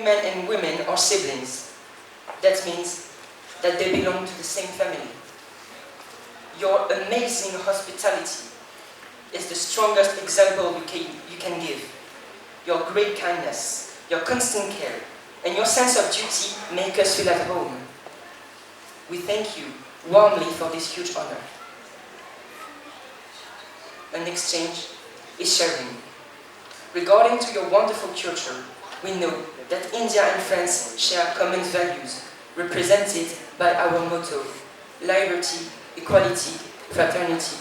Men and women are siblings. That means that they belong to the same family. Your amazing hospitality is the strongest example you can give. Your great kindness, your constant care, and your sense of duty make us feel at home. We thank you warmly for this huge honor. An exchange is sharing. Regarding to your wonderful culture, we know that India and France share common values represented by our motto: liberty, equality, fraternity,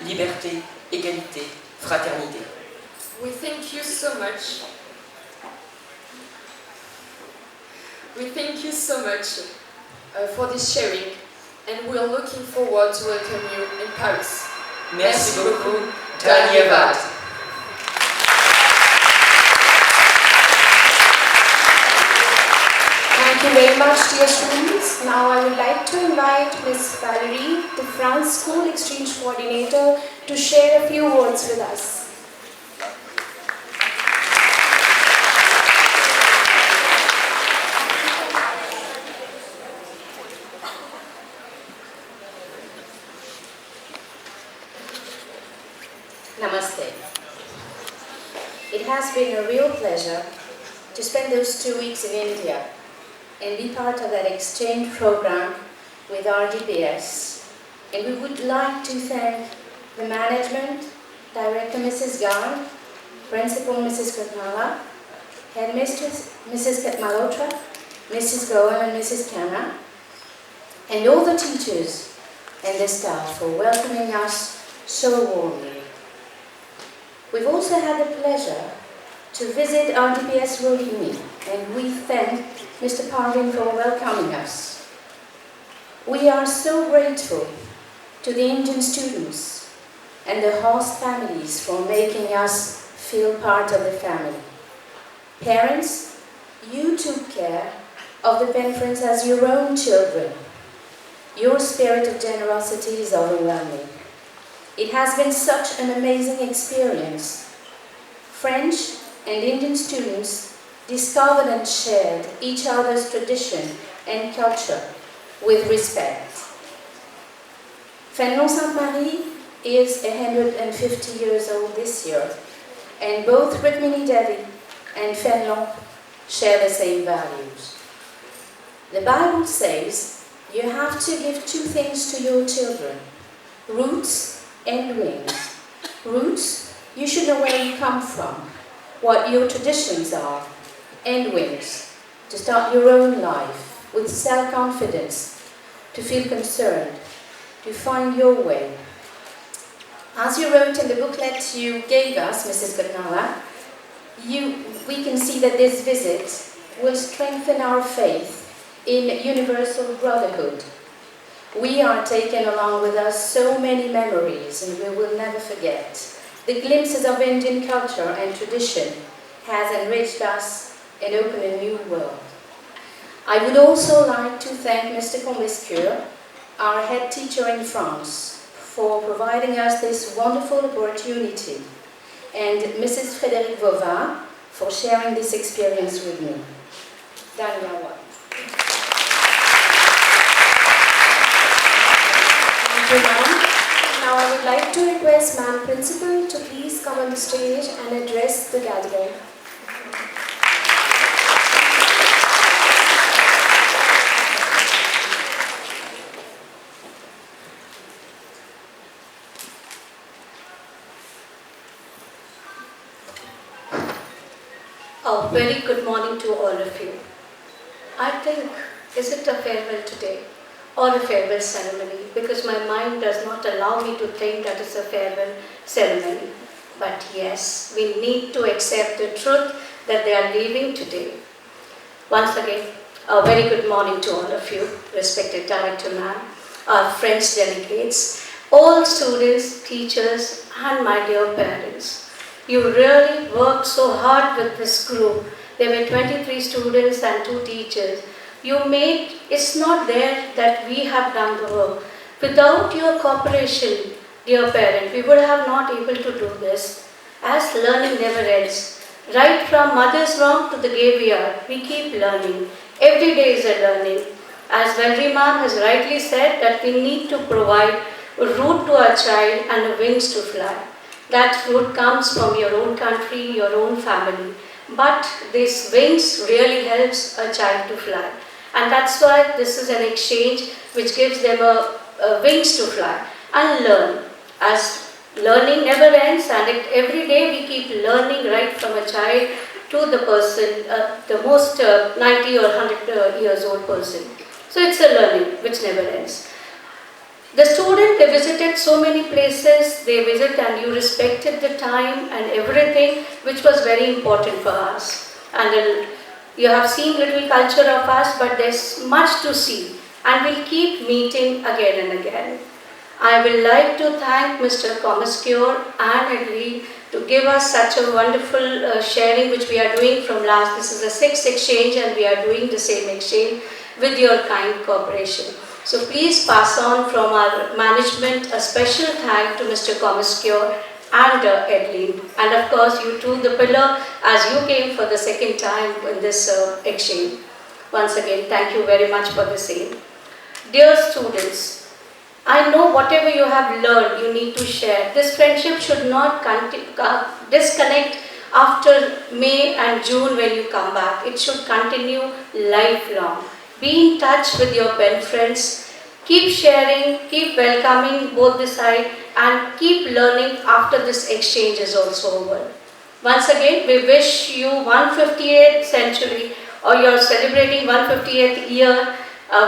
liberté, égalité, fraternité. We thank you so much. We thank you so much for this sharing, and we are looking forward to welcome you in Paris. Merci beaucoup. Dhanyavad. Thank you very much, dear students. Now I would like to invite Ms. Valerie, the France School Exchange Coordinator, to share a few words with us. Namaste. It has been a real pleasure to spend those 2 weeks in India and be part of that exchange program with RDPS. And we would like to thank the management, Director Mrs. Garg, Principal Mrs. Katmala, Headmistress Mrs. Malhotra, Mrs. Gohan and Mrs. Khanna, and all the teachers and the staff for welcoming us so warmly. We've also had the pleasure to visit RDPS Rukmini, and we thank Mr. Parvin for welcoming us. We are so grateful to the Indian students and the host families for making us feel part of the family. Parents, you took care of the parents as your own children. Your spirit of generosity is overwhelming. It has been such an amazing experience. French and Indian students discovered and shared each other's tradition and culture with respect. Fénelon-Sainte-Marie is 150 years old this year, and both Rukmini Devi and Fénelon share the same values. The Bible says you have to give 2 things to your children: roots and wings. Roots, you should know where you come from, what your traditions are, and wings, to start your own life with self-confidence, to feel concerned, to find your way. As you wrote in the booklet you gave us, Mrs. Katmala, we can see that this visit will strengthen our faith in universal brotherhood. We are taken along with us so many memories, and we will never forget. The glimpses of Indian culture and tradition has enriched us and opened a new world. I would also like to thank Mr. Combescure, our head teacher in France, for providing us this wonderful opportunity, and Mrs. Frédéric Vauvin for sharing this experience with me. Dhanyavad. Thank you, ma'am. Now I would like to request Ma'am Principal to please come on the stage and address the gathering. A very good morning to all of you. I think, is it a farewell today or a farewell ceremony? Because my mind does not allow me to think that it's a farewell ceremony. But yes, we need to accept the truth that they are leaving today. Once again, a very good morning to all of you, respected Director Ma'am, our French delegates, all students, teachers, and my dear parents. You really worked so hard with this group. There were 23 students and 2 teachers. You made, it's not there that we have done the work. Without your cooperation, dear parent, we would have not able to do this. As learning never ends, Right from mother's womb to the graveyard, we keep learning. Every day is a learning. As Valerie ma'am has rightly said, that we need to provide a root to our child and a wings to fly. That root comes from your own country, your own family. But this wings really helps a child to fly. And that's why this is an exchange which gives them a wings to fly and learn. As learning never ends, and every day we keep learning right from a child to the person, the most 90 or 100 years old person. So it's a learning which never ends. The student, they visited so many places, they visit and you respected the time and everything, which was very important for us. And you have seen little culture of us, but there's much to see, and we'll keep meeting again and again. I will like to thank Mr. Comascure and Adeline to give us such a wonderful sharing which we are doing from last. This is the 6th exchange and we are doing the same exchange with your kind cooperation. So please pass on from our management a special thank to Mr. Comascure and Adeline. And of course you too, the pillar, as you came for the 2nd time in this exchange. Once again, thank you very much for the same. Dear students, I know whatever you have learned, you need to share. This friendship should not disconnect after May and June when you come back. It should continue lifelong. Be in touch with your pen friends. Keep sharing, keep welcoming both the sides, and keep learning after this exchange is also over. Once again, we wish you 158th century, or you're celebrating 158th year.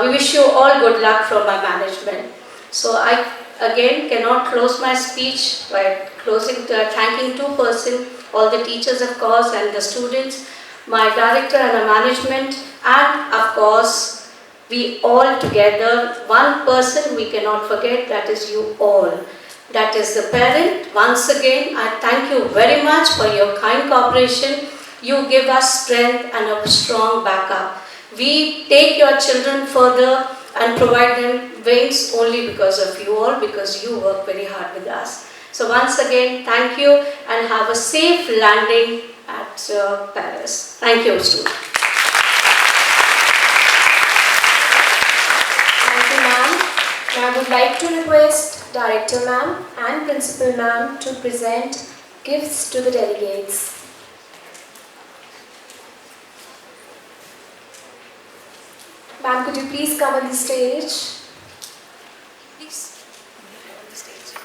We wish you all good luck from my management. So I again cannot close my speech by thanking 2 persons, all the teachers of course and the students, my director and the management, and of course we all together, one person we cannot forget, that is you all. That is the parent. Once again, I thank you very much for your kind cooperation. You give us strength and a strong backup. We take your children further and provide them wings only because of you all, because you work very hard with us. So once again, thank you and have a safe landing at Paris. Thank you, students. Thank you, ma'am. Now I would like to request Director ma'am and Principal ma'am to present gifts to the delegates. Ma'am, could you please come on the stage? Please, on the stage.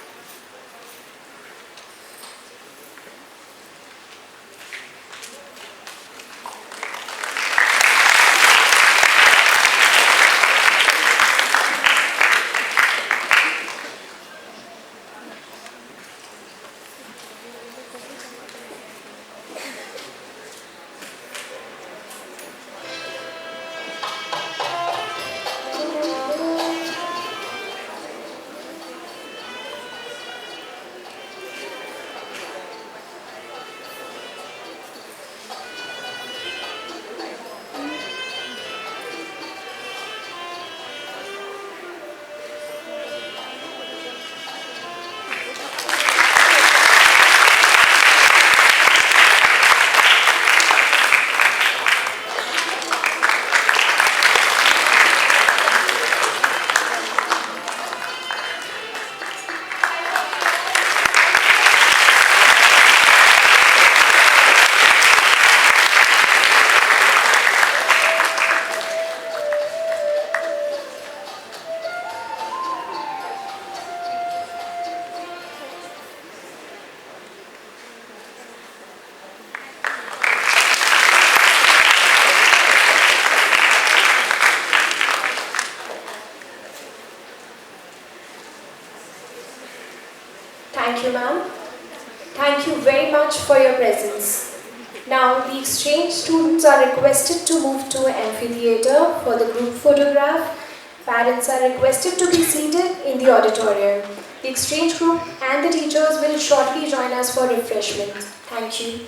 Thank you, ma'am. Thank you very much for your presence. Now, the exchange students are requested to move to an amphitheater for the group photograph. Parents are requested to be seated in the auditorium. The exchange group and the teachers will shortly join us for refreshments. Thank you.